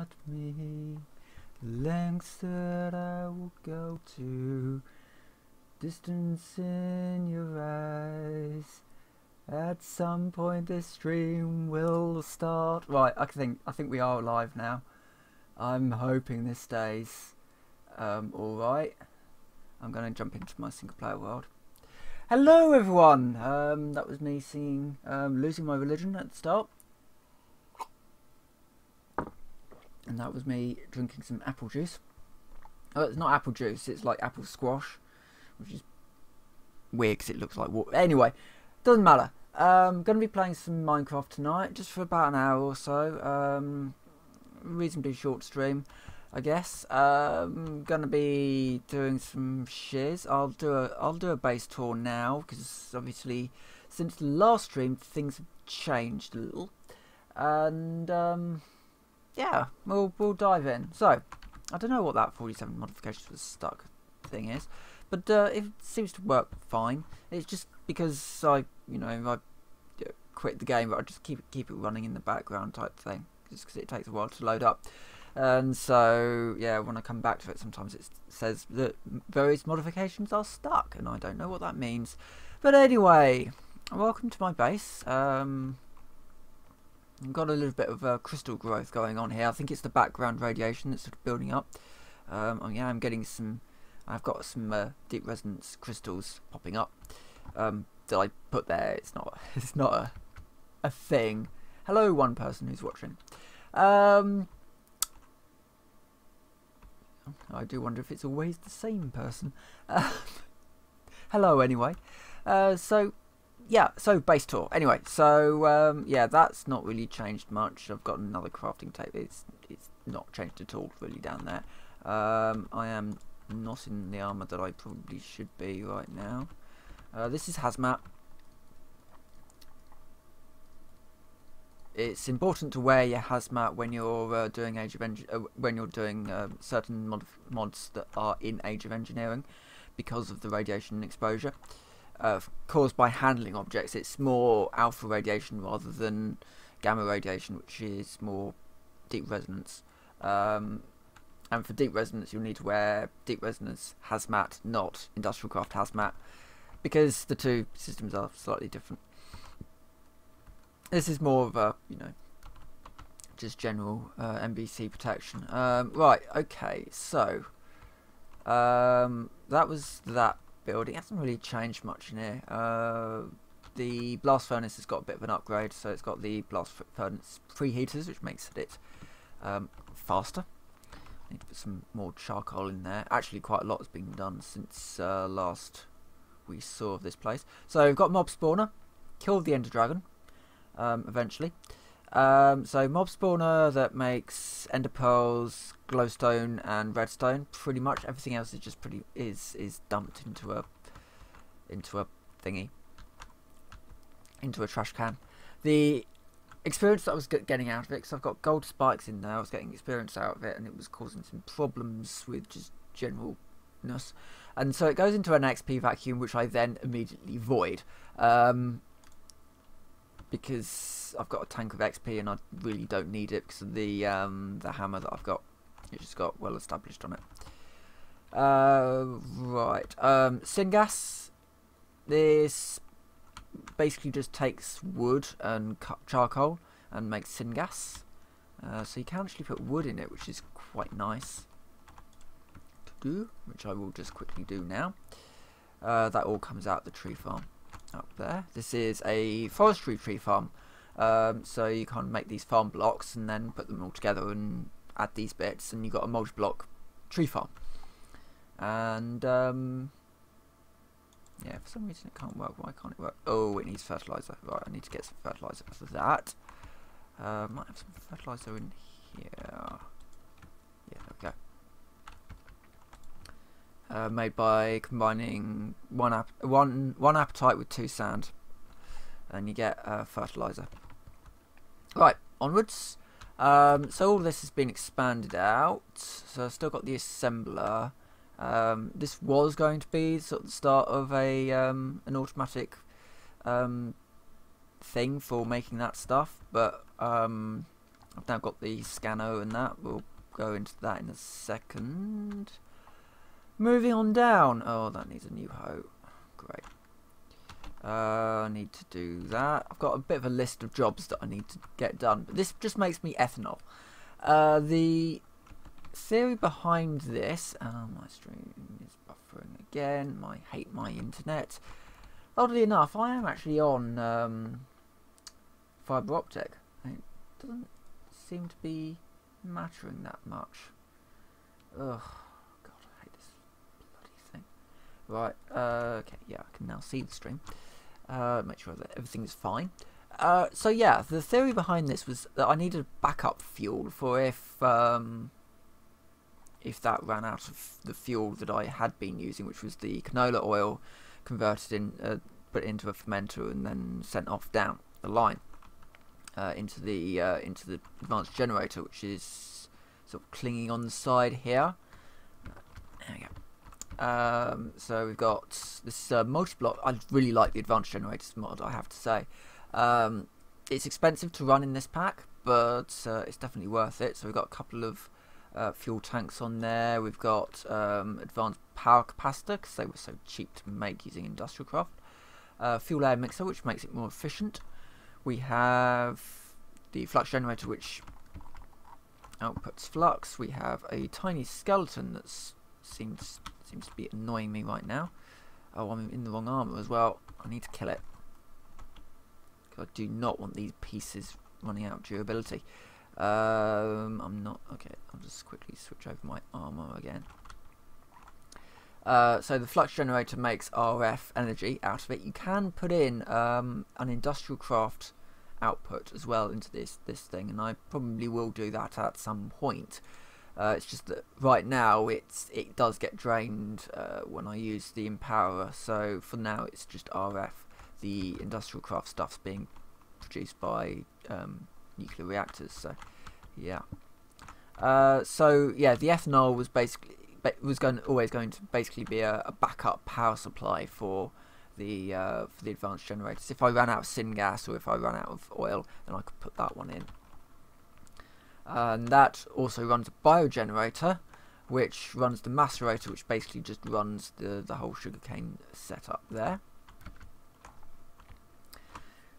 at me. Lengths that I will go to. Distance in your eyes. At some point this stream will start. Right, I think we are live now. I'm hoping this stays alright. I'm going to jump into my single player world. Hello everyone! That was me singing Losing My Religion at the start. And that was me drinking some apple juice. Oh, it's not apple juice, it's like apple squash. Which is weird because it looks like water. Anyway, doesn't matter. I'm going to be playing some Minecraft tonight, just for about an hour or so. Reasonably short stream, I guess. Going to be doing some shiz. I'll do a base tour now because obviously since the last stream things have changed a little, and yeah, we'll dive in. So I don't know what that 47 modifications was stuck thing is. But it seems to work fine. It's just because I quit the game, but I just keep it running in the background type thing, just because it takes a while to load up. And so yeah, when I come back to it, sometimes it says that various modifications are stuck, and I don't know what that means. But anyway, welcome to my base. I've got a little bit of crystal growth going on here. I think it's the background radiation that's sort of building up. Yeah, I'm getting some. I've got some deep resonance crystals popping up that I put there. It's not a thing. Hello, one person who's watching. I do wonder if it's always the same person. Hello, anyway. So yeah, so base tour. Anyway, so yeah, that's not really changed much. I've got another crafting table. It's not changed at all really down there. I am not in the armour that I probably should be right now. This is hazmat. It's important to wear your hazmat when you're doing certain mods that are in Age of Engineering, because of the radiation exposure caused by handling objects. It's more alpha radiation rather than gamma radiation, which is more deep resonance. And for deep resonance, you'll need to wear deep resonance hazmat, not industrial craft hazmat, because the two systems are slightly different. This is more of a, just general MBC protection. Right, okay, so that was that building. It hasn't really changed much in here. The blast furnace has got a bit of an upgrade, so it's got the blast furnace preheaters, which makes it faster. Need to put some more charcoal in there. Actually, quite a lot has been done since last we saw of this place. So we've got mob spawner, killed the ender dragon eventually. So mob spawner that makes ender pearls, glowstone, and redstone. Pretty much everything else is just is dumped into a thingy, into a trash can. The experience that I was getting out of it, because I've got gold spikes in there, I was getting experience out of it, and it was causing some problems with just generalness. And so it goes into an XP vacuum, which I then immediately void, because I've got a tank of XP and I really don't need it because of the hammer that I've got. It's just got well established on it. Right, syngas. This basically just takes wood and charcoal and makes syngas. So you can actually put wood in it, which is quite nice to do, which I will just quickly do now. That all comes out the tree farm up there. This is a forestry tree farm, so you can make these farm blocks and then put them all together and add these bits, and you've got a multi-block tree farm. And yeah, for some reason it can't work. Why can't it work? Oh, it needs fertilizer. Right, I need to get some fertilizer for that. Might have some fertilizer in here. Yeah, there we go. Made by combining one apatite with 2 sand, and you get fertilizer. Right, onwards. So all this has been expanded out. So I've still got the assembler. This was going to be sort of the start of a an automatic thing for making that stuff, but I've now got the scanner and that. We'll go into that in a second. Moving on down. Oh, that needs a new hoe. Great. I need to do that. I've got a bit of a list of jobs that I need to get done, but this just makes me ethanol. The theory behind this, my stream is buffering again. I hate my internet. Oddly enough, I am actually on fibre optic. It doesn't seem to be mattering that much. Ugh, God, I hate this bloody thing. Right, okay, yeah, I can now see the stream. Make sure that everything is fine. So yeah, the theory behind this was that I needed backup fuel for if that ran out of the fuel that I had been using, which was the canola oil converted in, put into a fermenter and then sent off down the line into the advanced generator, which is sort of clinging on the side here. There we go. So we've got this multi-block. I really like the advanced generators mod, I have to say. It's expensive to run in this pack, but it's definitely worth it. So we've got a couple of fuel tanks on there. We've got advanced power capacitor, because they were so cheap to make using industrial craft. Fuel air mixer, which makes it more efficient. We have the flux generator, which outputs flux. We have a tiny skeleton that seems to be annoying me right now. Oh, I'm in the wrong armor as well. I need to kill it. I do not want these pieces running out of durability. I'm not... Okay, I'll just quickly switch over my armor again. So the flux generator makes RF energy out of it. You can put in an industrial craft output as well into this thing, and I probably will do that at some point. It's just that right now it does get drained when I use the empowerer, so for now it's just RF. The industrial craft stuff's being produced by nuclear reactors, so yeah. So yeah, the ethanol was basically always going to basically be a backup power supply for the advanced generators. If I ran out of syngas or if I ran out of oil, then I could put that one in. And that also runs a biogenerator, which runs the macerator, which basically just runs the whole sugarcane setup there.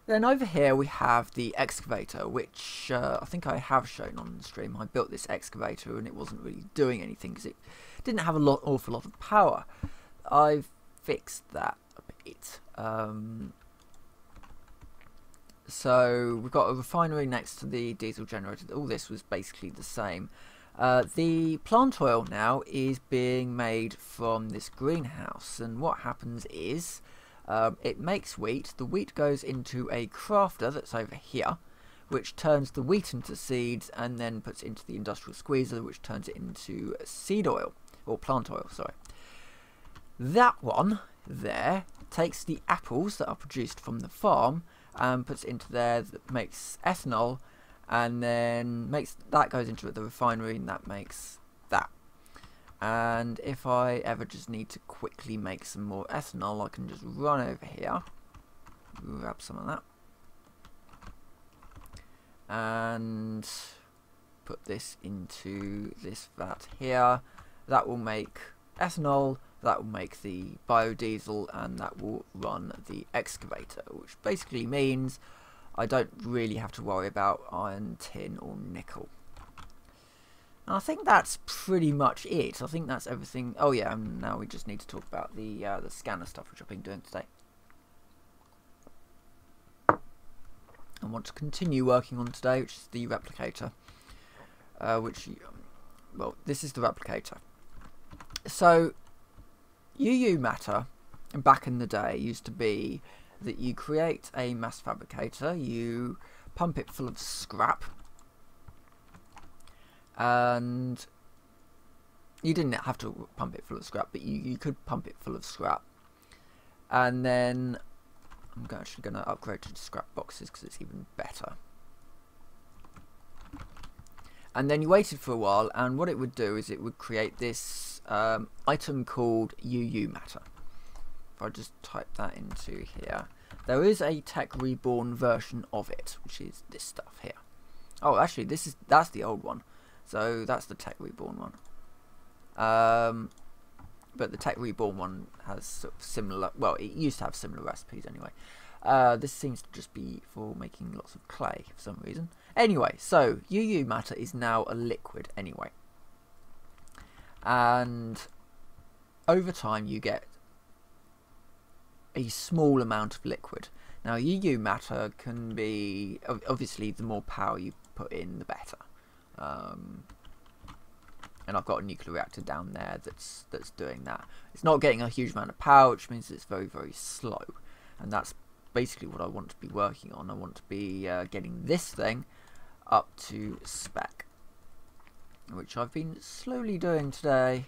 Then over here we have the excavator, which I think I have shown on the stream. I built this excavator and it wasn't really doing anything because it didn't have awful lot of power. I've fixed that a bit. So we've got a refinery next to the diesel generator. All this was basically the same. The plant oil now is being made from this greenhouse, and what happens is it makes wheat. The wheat goes into a crafter that's over here, which turns the wheat into seeds and then puts it into the industrial squeezer, which turns it into seed oil, or plant oil, sorry. That one there takes the apples that are produced from the farm and puts it into there, that makes ethanol, and then that goes into the refinery, and that makes that. And if I ever just need to quickly make some more ethanol, I can just run over here, grab some of that, and put this into this vat here. That will make ethanol, that will make the biodiesel, and that will run the excavator, which basically means I don't really have to worry about iron, tin or nickel. And I think that's pretty much it. I think that's everything. Oh yeah, and now we just need to talk about the scanner stuff, which I've been doing today. I want to continue working on today, which is the replicator. Well, this is the replicator. So, UU matter, back in the day, used to be that you create a mass fabricator, you pump it full of scrap, and you didn't have to pump it full of scrap, but you could pump it full of scrap, and then I'm actually going to upgrade to scrap boxes because it's even better. And then you waited for a while, and what it would do is it would create this item called UU matter. If I just type that into here, there is a Tech Reborn version of it, which is this stuff here. Oh, actually, that's the old one. So that's the Tech Reborn one. But the Tech Reborn one has sort of similar. Well, it used to have similar recipes anyway. This seems to just be for making lots of clay for some reason. Anyway, so UU matter is now a liquid anyway, and over time you get a small amount of liquid. Now UU matter can be, obviously the more power you put in the better, and I've got a nuclear reactor down there that's doing that. It's not getting a huge amount of power, which means it's very, very slow, and that's basically what I want to be working on. I want to be getting this thing up to spec, which I've been slowly doing today.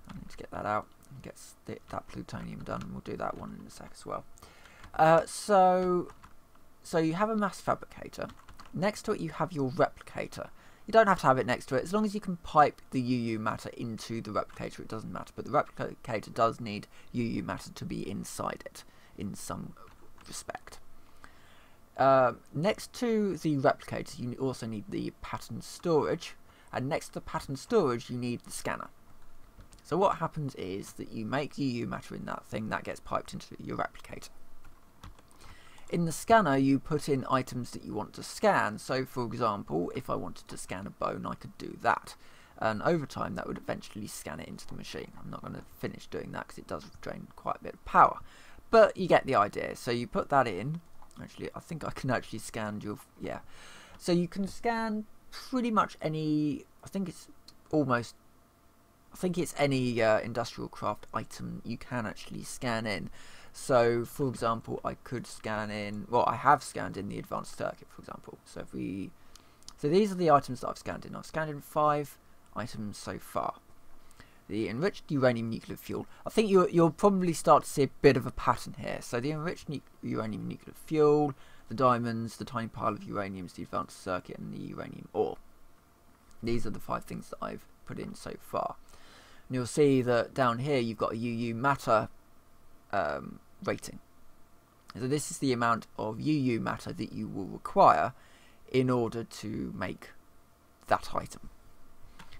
I need to get that out and get that plutonium done, and we'll do that one in a sec as well. So you have a mass fabricator. Next to it you have your replicator. You don't have to have it next to it. As long as you can pipe the UU matter into the replicator, it doesn't matter. But the replicator does need UU matter to be inside it in some respect. Next to the replicator, you also need the pattern storage. And next to the pattern storage, you need the scanner. So what happens is that you make UU matter in that thing, that gets piped into your replicator. In the scanner, you put in items that you want to scan. So, for example, if I wanted to scan a bone, I could do that. And over time, that would eventually scan it into the machine. I'm not going to finish doing that because it does drain quite a bit of power. But you get the idea. So you put that in. Actually, I think I can actually scan your... Yeah. So you can scan pretty much any... I think it's any industrial craft item you can actually scan in. So, for example, I could scan in... Well, I have scanned in the advanced circuit, for example. So these are the items that I've scanned in. I've scanned in 5 items so far. The enriched uranium nuclear fuel. I think you'll probably start to see a bit of a pattern here. So the enriched uranium nuclear fuel, the diamonds, the tiny pile of uraniums, the advanced circuit, and the uranium ore. These are the 5 things that I've put in so far. And you'll see that down here you've got a UU matter rating. So this is the amount of UU matter that you will require in order to make that item.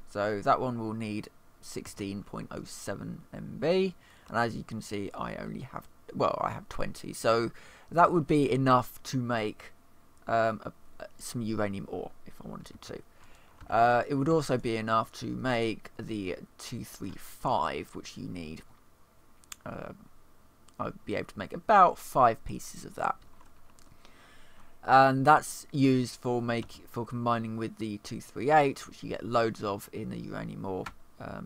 So that one will need 16.07 MB, and as you can see I only have, well, I have 20, so that would be enough to make some uranium ore if I wanted to. It would also be enough to make the 235, which you need. I'd be able to make about 5 pieces of that, and that's used for combining with the 238, which you get loads of in the uranium ore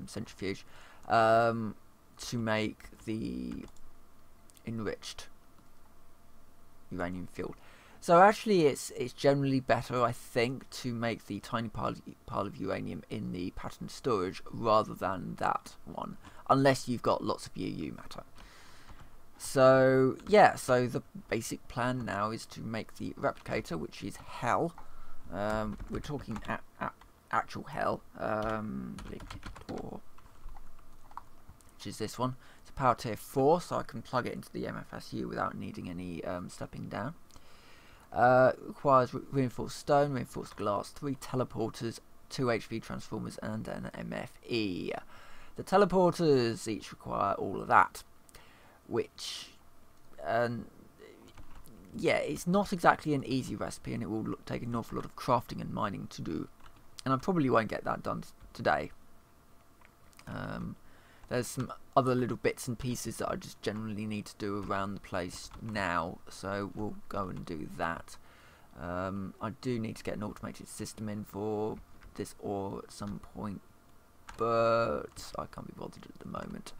centrifuge, to make the enriched uranium fuel. So actually it's generally better, I think, to make the tiny pile of uranium in the pattern storage rather than that one, unless you've got lots of UU matter. So yeah, so the basic plan now is to make the replicator, which is hell. We're talking actual hell, which is this one. It's a power tier 4, so I can plug it into the MFSU without needing any stepping down. Requires reinforced stone, reinforced glass, 3 teleporters, 2 HV transformers, and an MFE. The teleporters each require all of that, which, yeah, it's not exactly an easy recipe, and it will take an awful lot of crafting and mining to do, and I probably won't get that done today. There's some other little bits and pieces that I just generally need to do around the place now, so we'll go and do that. I do need to get an automated system in for this ore at some point, but I can't be bothered at the moment.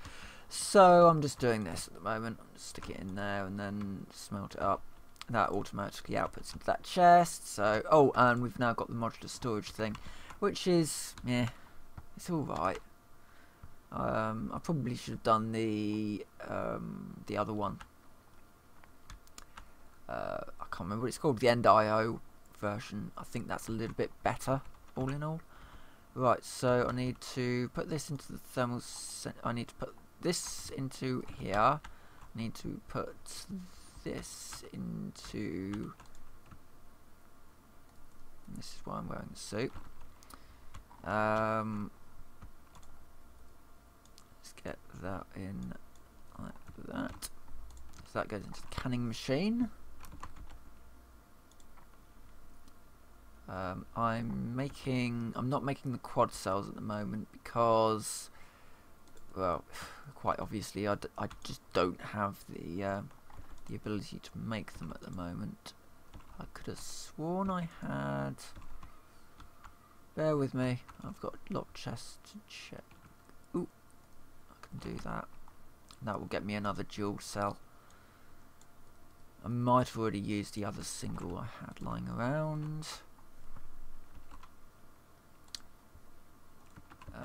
So I'm just doing this at the moment. I'll just stick it in there and then smelt it up. That automatically outputs into that chest. So, oh, and we've now got the modular storage thing, which is, yeah, it's alright. I probably should have done the other one. I can't remember what it's called, the End.io version. I think that's a little bit better, all in all. Right, so I need to put this into the thermal. I need to put this into here. I need to put this into This is why I'm wearing the suit. Let's get that in like that. So that goes into the canning machine. I'm not making the quad cells at the moment because, well, quite obviously I just don't have the ability to make them at the moment. I could have sworn I had. Bear with me. I've got lock chests to check. Ooh, I can do that. That will get me another dual cell. I might have already used the other single I had lying around. And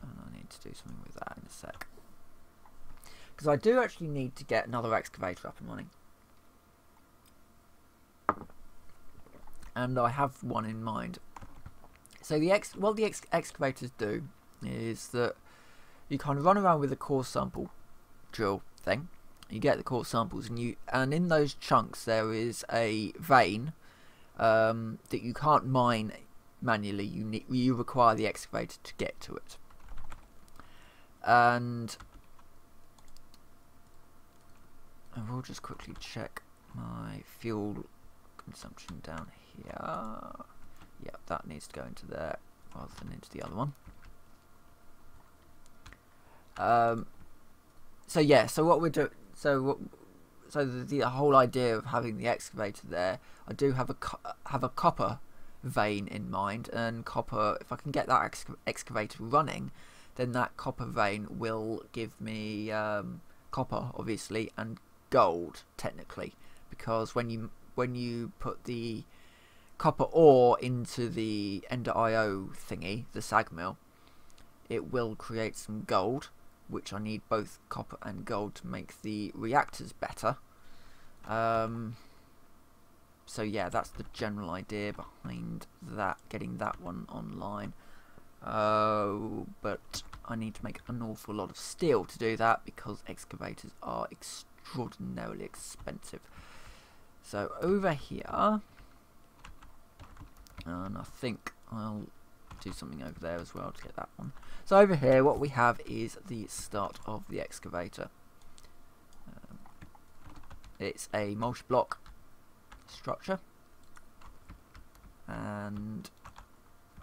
I need to do something with that in a sec. Because I do actually need to get another excavator up and running. And I have one in mind. So what the excavators do is that you kind of run around with a core sample drill thing. You get the core samples, and in those chunks there is a vein that you can't mine manually. You require the excavator to get to it. And I will just quickly check my fuel consumption down here. Yep, that needs to go into there rather than into the other one. So yeah, so what we're doing, so the whole idea of having the excavator there, I do have a copper vein in mind, and copper, if I can get that excavator running, then that copper vein will give me copper, obviously, and gold technically, because when you put the copper ore into the Ender IO thingy, the sag mill, it will create some gold, which I need both copper and gold to make the reactors better. So yeah, that's the general idea behind that, getting that one online. But I need to make an awful lot of steel to do that, because excavators are extraordinarily expensive. So over here, and I think I'll do something over there as well to get that one. So over here what we have is the start of the excavator. It's a multi-block structure, and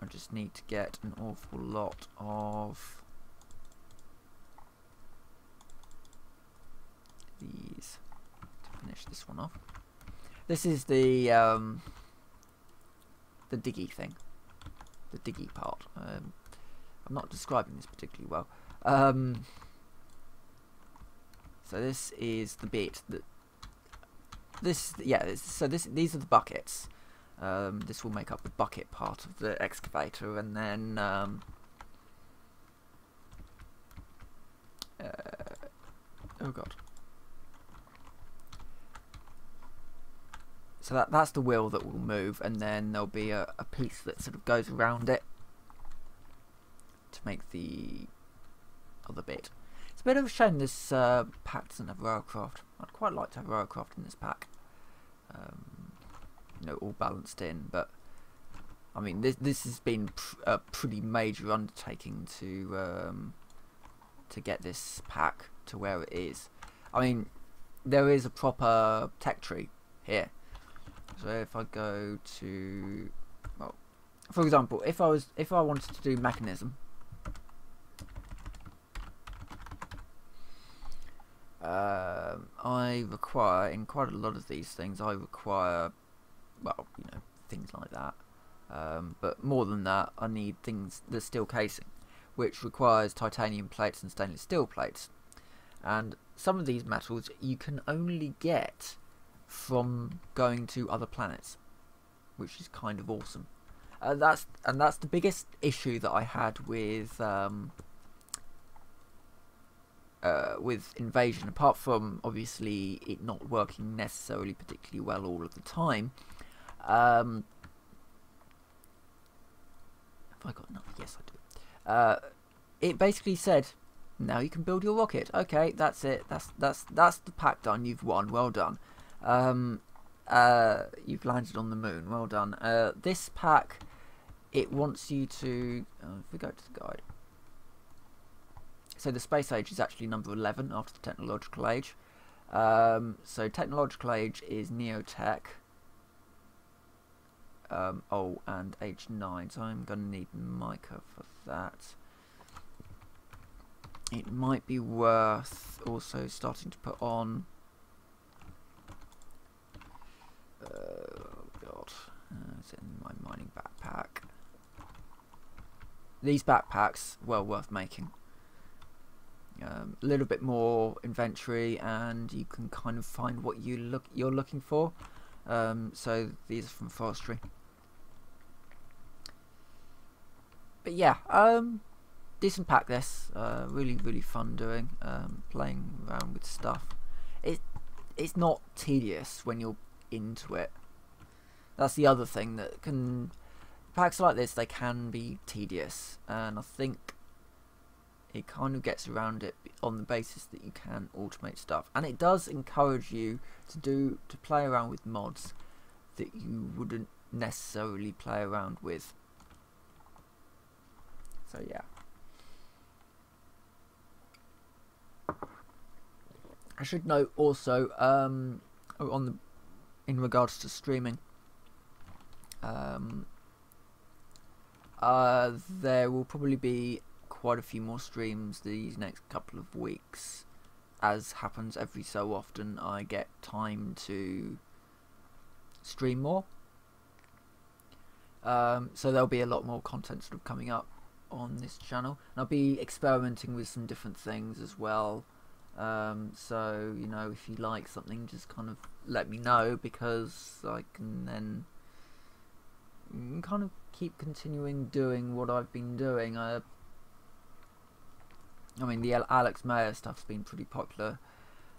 I just need to get an awful lot of these to finish this one off. This is the diggy thing, the diggy part. I'm not describing this particularly well. So this is the bit that these are the buckets. This will make up the bucket part of the excavator, and then oh god. So that's the wheel that will move, and then there'll be a piece that sort of goes around it to make the other bit. It's a bit of a shame this pack doesn't have railcraft. I'd quite like to have railcraft in this pack. You know, all balanced in, but I mean this has been a pretty major undertaking to get this pack to where it is. I mean, there is a proper tech tree here. So if I go to, well, for example, if I wanted to do mechanism, I require, in quite a lot of these things, I require, well, you know, things like that. But more than that, I need things, the steel casing, which requires titanium plates and stainless steel plates. And some of these metals you can only get from going to other planets, which is kind of awesome. That's the biggest issue that I had with Invasion, apart from obviously it not working necessarily particularly well all of the time. Have I got enough? Yes, I do. It basically said, now you can build your rocket. Okay, that's it. That's the pack done. You've won. Well done. You've landed on the moon. Well done. This pack, it wants you to... if we go to the guide. So the space age is actually number 11 after the technological age. So technological age is neotech. And age 9. So I'm going to need mica for that. It might be worth also starting to put on... oh god, it's in my mining backpack. These backpacks, well worth making. A little bit more inventory, and you can kind of find what you're looking for. So these are from forestry. But yeah, decent pack this. Really fun doing. Playing around with stuff. It's not tedious when you're into it. That's the other thing that can... Packs like this, they can be tedious, and I think it kind of gets around it on the basis that you can automate stuff, and it does encourage you to play around with mods that you wouldn't necessarily play around with. So yeah, I should note also in regards to streaming, there will probably be quite a few more streams these next couple of weeks. As happens every so often, I get time to stream more. So there'll be a lot more content sort of coming up on this channel. And I'll be experimenting with some different things as well. So, you know, if you like something, just kind of let me know, because I can then kind of keep continuing doing what I've been doing. I mean, the Alex Mayer stuff's been pretty popular,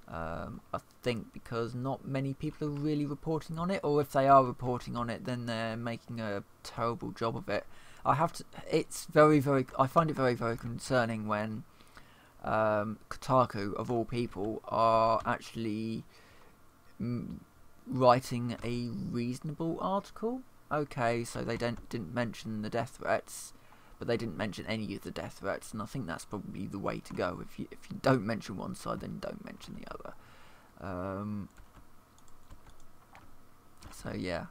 I think, because not many people are really reporting on it, or if they are reporting on it, then they're making a terrible job of it. It's very, I find it very concerning when Kotaku, of all people, are actually writing a reasonable article. Okay, so they didn't mention the death threats, but they didn't mention any of the death threats, and I think that's probably the way to go. If you don't mention one side, then don't mention the other. So yeah.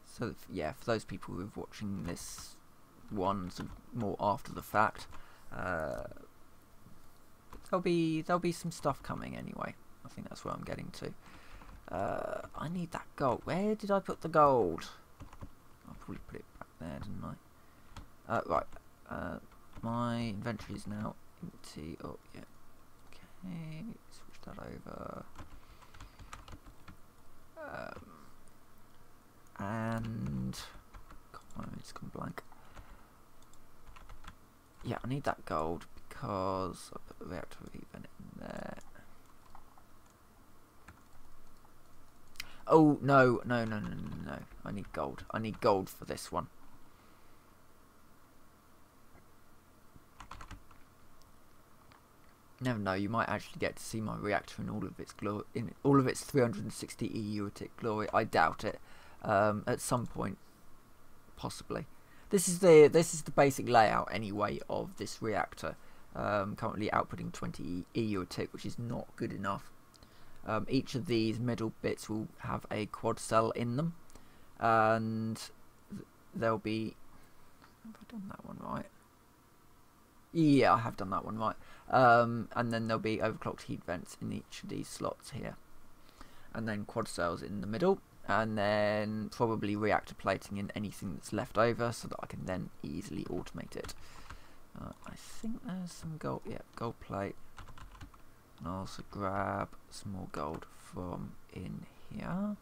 So yeah, for those people who are watching this one sort of more after the fact, there'll be some stuff coming anyway. I think that's where I'm getting to. I need that gold. Where did I put the gold? I'll probably put it back there, didn't I? Right. My inventory is now empty. Oh, yeah. Okay. Switch that over. And... God, it's gone blank. Yeah, I need that gold because I put the reactor event in there. Oh, no. I need gold. I need gold for this one. Never know, you might actually get to see my reactor in all of its glory, in all of its 360 EUitic glory. I doubt it. At some point, possibly. This is the basic layout anyway of this reactor. Currently outputting 20 EUitic, which is not good enough. Each of these middle bits will have a quad cell in them, and there'll be... Have I done that one right? Yeah, I have done that one right. And then there'll be overclocked heat vents in each of these slots here, and then quad cells in the middle, and then probably reactor plating in anything that's left over, so that I can then easily automate it. I think there's some gold. Yeah, gold plate. And I'll also grab some more gold from in here.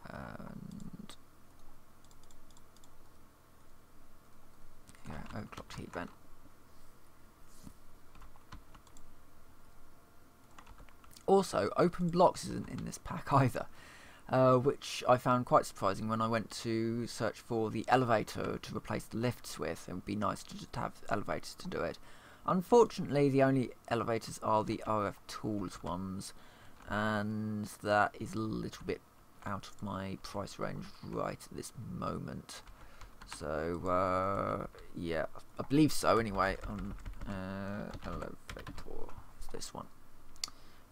And yeah, overclocked heat vent. Also, open blocks isn't in this pack either. which I found quite surprising when I went to search for the elevator to replace the lifts with. It would be nice to just have elevators to do it. Unfortunately, the only elevators are the RF Tools ones, and that is a little bit out of my price range right at this moment. So, yeah, I believe so anyway. Elevator, it's this one.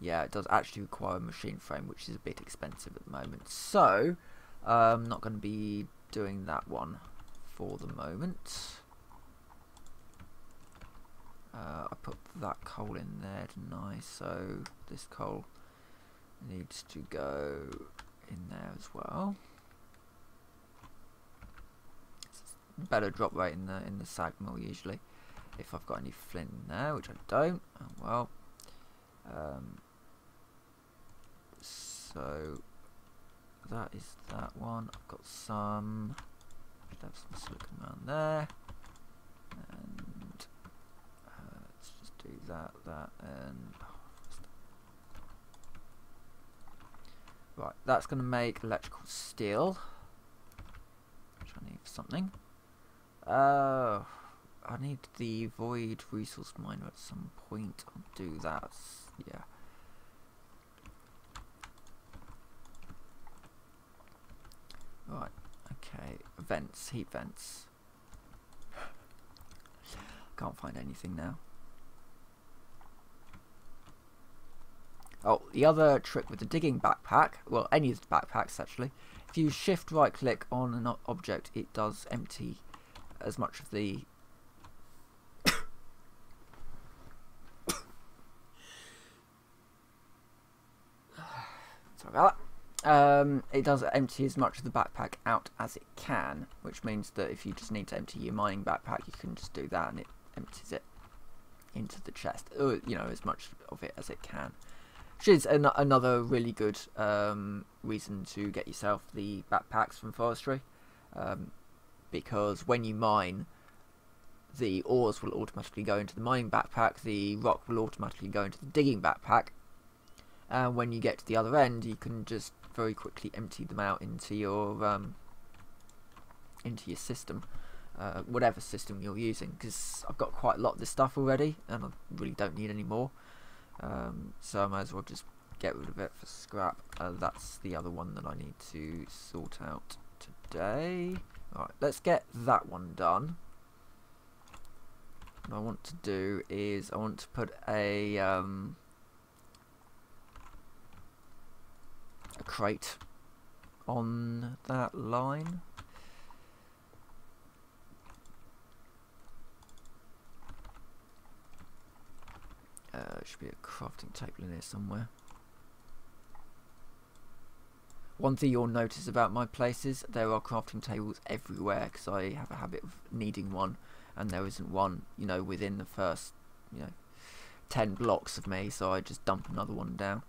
Yeah, it does actually require a machine frame, which is a bit expensive at the moment. So, I'm not going to be doing that one for the moment. I put that coal in there, didn't I? So, this coal needs to go in there as well. It's better drop rate in the sag mill usually. If I've got any flint in there, which I don't. Oh well. So that is that one. I've got some. Should have some silicon around there, and let's just do that, and right. That's going to make electrical steel, which I need for something. I need the void resource miner at some point. I'll do that. Yeah. Right, okay, vents, heat vents. Can't find anything now. Oh, the other trick with the digging backpack, well, any of the backpacks actually, if you shift right click on an object, it does empty as much of the sorry about that. It does empty as much of the backpack out as it can, which means that if you just need to empty your mining backpack, you can just do that and it empties it into the chest, or, you know, as much of it as it can. Which is another really good reason to get yourself the backpacks from forestry, because when you mine, the ores will automatically go into the mining backpack, the rock will automatically go into the digging backpack, and when you get to the other end, you can just very quickly empty them out into your system, whatever system you're using. Because I've got quite a lot of this stuff already, and I really don't need any more. So I might as well just get rid of it for scrap. That's the other one that I need to sort out today. Alright, let's get that one done. What I want to do is I want to put a crate on that line. There should be a crafting table in here somewhere. One thing you'll notice about my places, there are crafting tables everywhere, because I have a habit of needing one, and there isn't one, you know, within the first, 10 blocks of me, so I just dump another one down.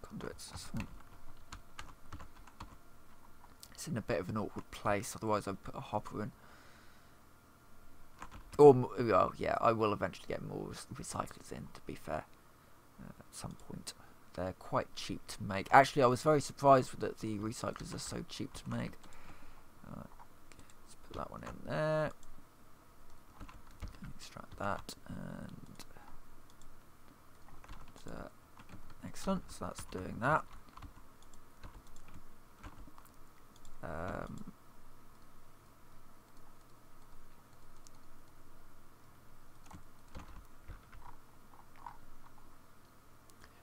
Conduits, this one. It's in a bit of an awkward place, otherwise I'd put a hopper in. Or, well, yeah, I will eventually get more recyclers in, to be fair, at some point. They're quite cheap to make. Actually, I was very surprised that the recyclers are so cheap to make. Let's put that one in there. Extract that, and excellent, so that's doing that.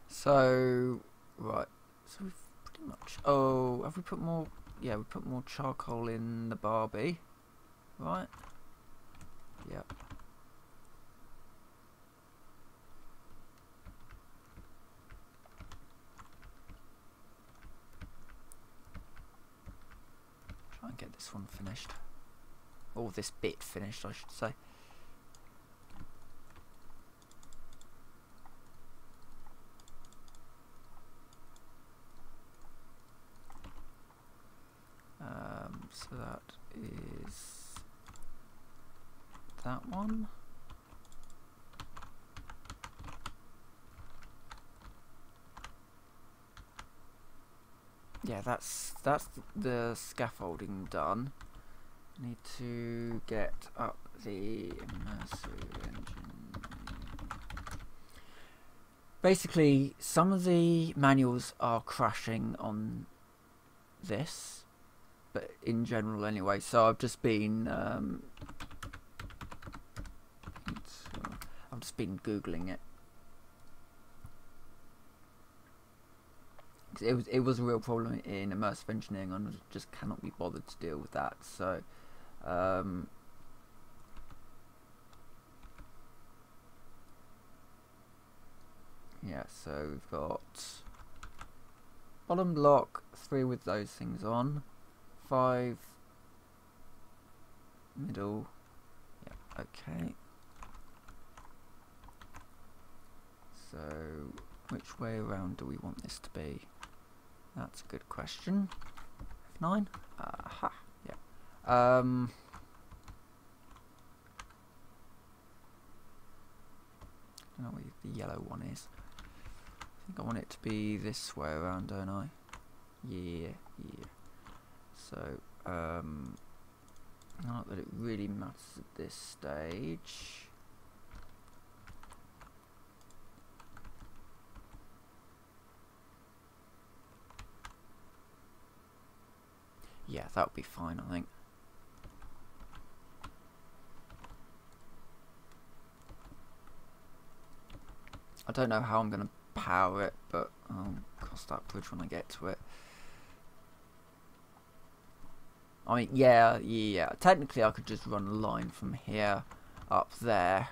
So, right, so we've pretty much, oh, have we put more, yeah, we put more charcoal in the Barbie, right, yep. Try and get this one finished, or this bit finished, I should say. So that is that one. yeah, that's the scaffolding done. Need to get up the immersive engine. Basically, some of the manuals are crashing on this, but in general anyway. So I've just been googling it. It was a real problem in immersive engineering, and I just cannot be bothered to deal with that. So yeah, so we've got bottom block 3 with those things on, 5 middle. Yeah, okay. So which way around do we want this to be? That's a good question. F9. Aha. Yeah. I don't know where the yellow one is. I think I want it to be this way around, don't I? Yeah. So, not that it really matters at this stage. Yeah, that would be fine, I think. I don't know how I'm going to power it, but I'll cross that bridge when I get to it. I mean, yeah. Technically, I could just run a line from here up there.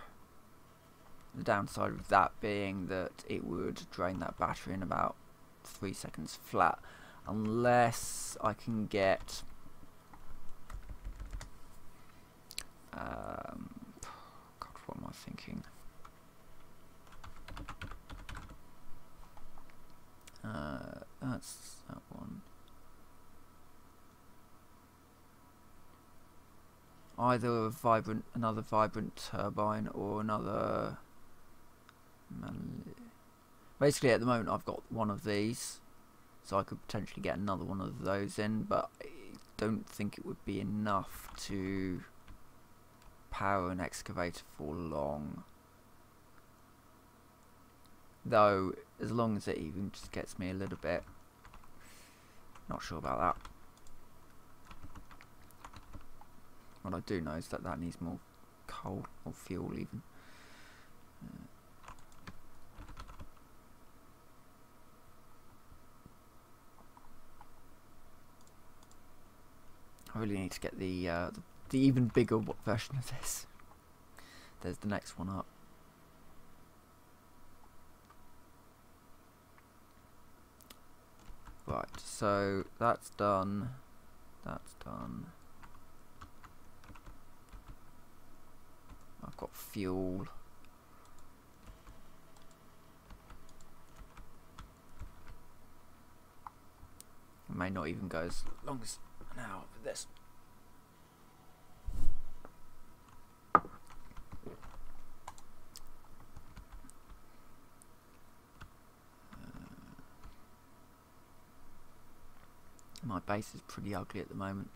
The downside of that being that it would drain that battery in about 3 seconds flat. Unless I can get God, what am I thinking? That's that one. Either another vibrant turbine or another. Basically, at the moment, I've got one of these. So I could potentially get another one of those in, but I don't think it would be enough to power an excavator for long. Though, as long as it even just gets me a little bit. Not sure about that. What I do know is that needs more coal or fuel even. I really need to get the even bigger version of this. There's the next one up. Right, so that's done. That's done. I've got fuel. It may not even go as long as now with this. My base is pretty ugly at the moment,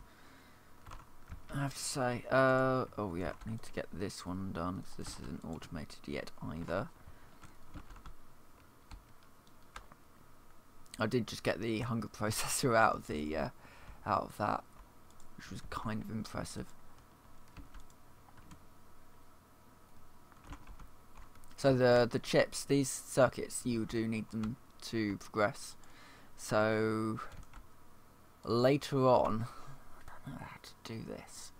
I have to say. Oh yeah, I need to get this one done because this isn't automated yet either. I did just get the hunger processor out of that, which was kind of impressive. So the chips, these circuits, you do need them to progress. So later on, I don't know how to do this.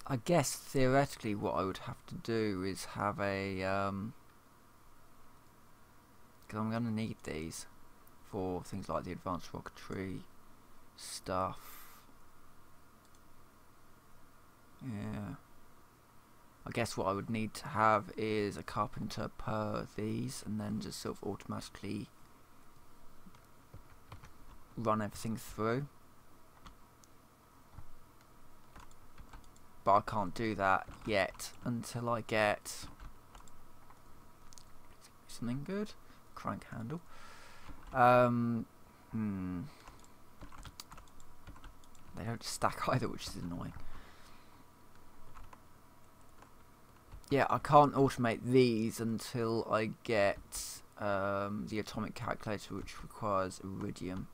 I guess theoretically what I would have to do is have a because I'm going to need these for things like the advanced rocketry stuff. Yeah, I guess what I would need to have is a carpenter per these, and then just sort of automatically run everything through. but I can't do that yet until I get something good. Crank handle. They don't stack either, which is annoying. Yeah, I can't automate these until I get the atomic calculator, which requires iridium.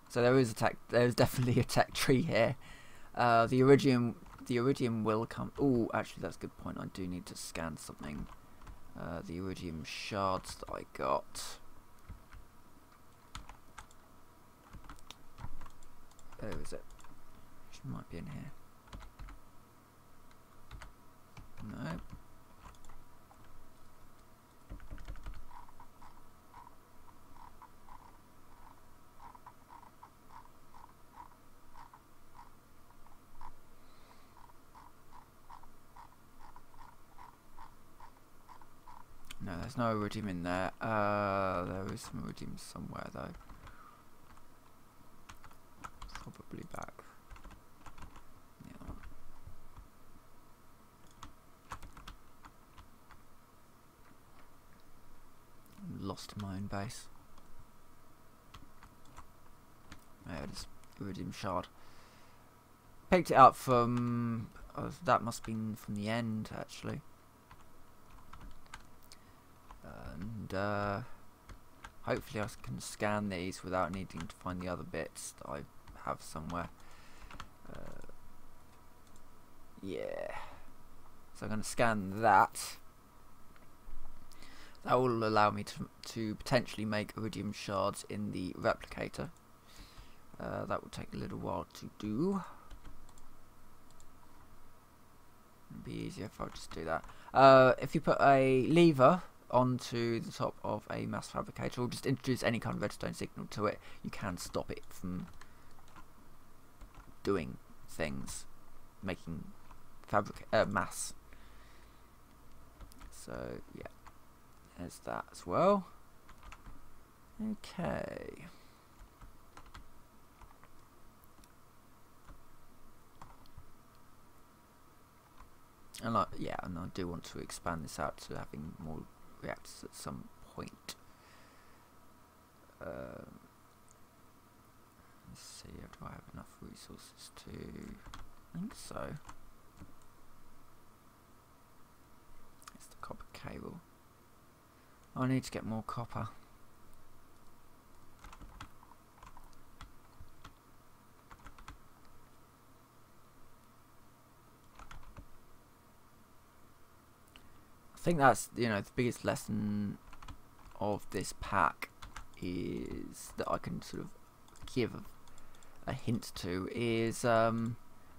So there's definitely a tech tree here. The iridium will come. Oh, actually, that's a good point. I do need to scan something. The iridium shards that I got. Where is it? She might be in here. No. No, there's no iridium in there. There is some iridium somewhere though. Probably back. Yeah. I'm lost in my own base. There it is. Iridium shard. Picked it up from... Oh, that must have been from the end, actually. And hopefully I can scan these without needing to find the other bits that I have somewhere. Yeah. So I'm going to scan that. That will allow me to potentially make iridium shards in the replicator. That will take a little while to do. It'd be easier if I just do that. If you put a lever onto the top of a mass fabricator, or just introduce any kind of redstone signal to it, you can stop it from doing things, making mass. So yeah, there's that as well. Okay. And yeah, and I do want to expand this out to having more reactors at some point. Let's see, do I have enough resources to... I think so. It's the copper cable. I need to get more copper. I think that's, you know, the biggest lesson of this pack is that I can sort of give a hint to is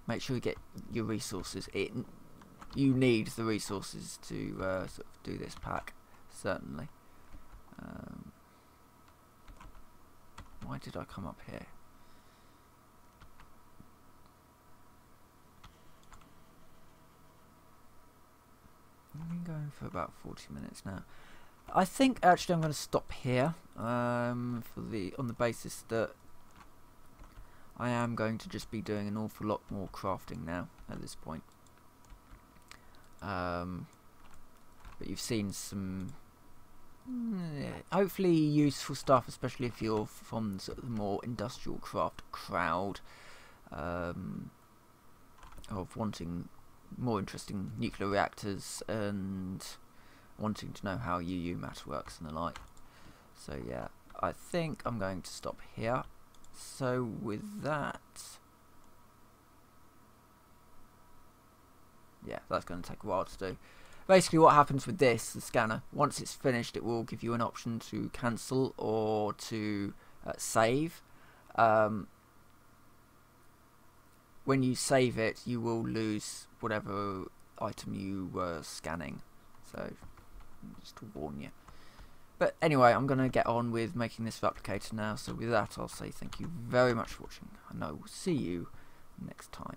make sure you get your resources in. You need the resources to sort of do this pack, certainly. Why did I come up here? I've been going for about 40 minutes now. I think actually I'm going to stop here on the basis that I am going to just be doing an awful lot more crafting now at this point. But you've seen some hopefully useful stuff, especially if you're from sort of the more industrial craft crowd, of wanting more interesting nuclear reactors and wanting to know how UU matter works and the like. So yeah, I think I'm going to stop here. So with that, yeah, that's going to take a while to do. Basically what happens with this, the scanner, once it's finished it will give you an option to cancel or to save. When you save it, you will lose whatever item you were scanning. So, just to warn you. But anyway, I'm going to get on with making this replicator now. So with that, I'll say thank you very much for watching, and I will see you next time.